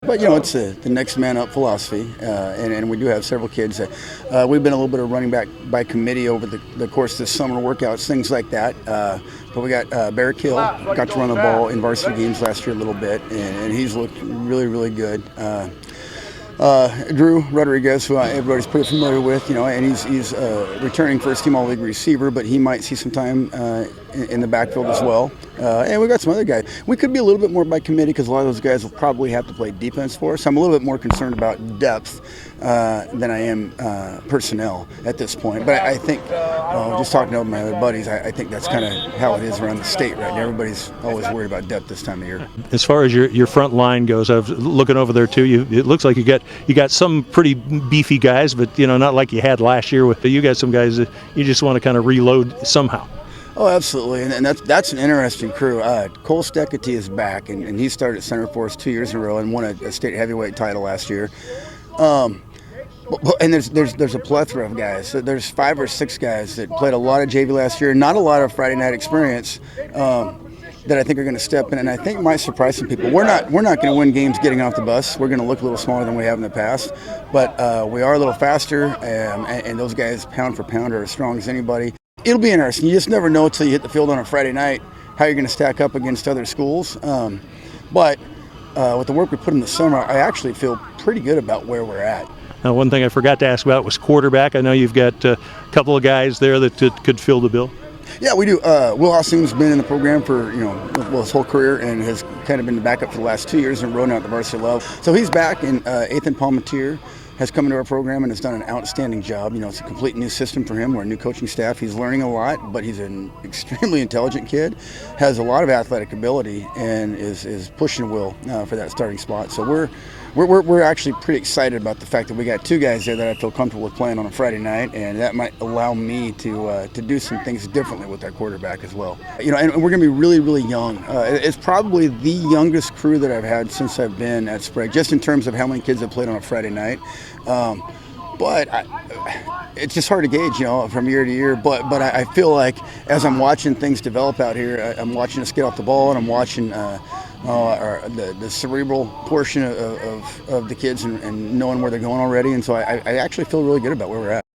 But it's the next man up philosophy, and we do have several kids. We've been a little bit of running back by committee over the course of the summer workouts, things like that. But we got Barrick Hill, got to run the ball in varsity games last year a little bit, and he's looked really, really good. Drew Rodriguez, who everybody's pretty familiar with, and he's returning first-team All-League receiver, but he might see some time in the backfield as well. And we got some other guys. We could be a little bit more by committee because a lot of those guys will probably have to play defense for us. I'm a little bit more concerned about depth than I am personnel at this point. But I think, just talking to my other buddies, I think that's kind of how it is around the state right now. Everybody's always worried about depth this time of year. As far as your front line goes, I was looking over there too. It looks like you got some pretty beefy guys, but not like you had last year. You got some guys that you just want to kind of reload somehow. Oh, absolutely, and that's an interesting crew. Cole Steketee is back, and he started at center for us 2 years in a row and won a state heavyweight title last year. And there's a plethora of guys. So there's 5 or 6 guys that played a lot of JV last year, not a lot of Friday night experience. That I think are going to step in, and I think might surprise some people. We're not going to win games getting off the bus. We're going to look a little smaller than we have in the past, but we are a little faster, and those guys pound for pound are as strong as anybody. It'll be interesting. You just never know until you hit the field on a Friday night how you're going to stack up against other schools. But with the work we put in the summer, I actually feel pretty good about where we're at. Now, one thing I forgot to ask about was quarterback. I know you've got a couple of guys there that could fill the bill. Yeah, we do. Will Hassoon's been in the program for his whole career and has kind of been the backup for the last 2 years and rolling out the varsity level. So he's back, and Ethan Palmatier has come into our program and has done an outstanding job. It's a complete new system for him. We're a new coaching staff. He's learning a lot, but he's an extremely intelligent kid, has a lot of athletic ability, and is pushing Will for that starting spot. So we're actually pretty excited about the fact that we got 2 guys there that I feel comfortable with playing on a Friday night, and that might allow me to do some things differently with our quarterback as well. And we're going to be really, really young. It's probably the youngest crew that I've had since I've been at Sprague, just in terms of how many kids have played on a Friday night. But it's just hard to gauge, from year to year. But I feel like as I'm watching things develop out here, I'm watching us get off the ball, and I'm watching the cerebral portion of the kids and knowing where they're going already. And so I actually feel really good about where we're at.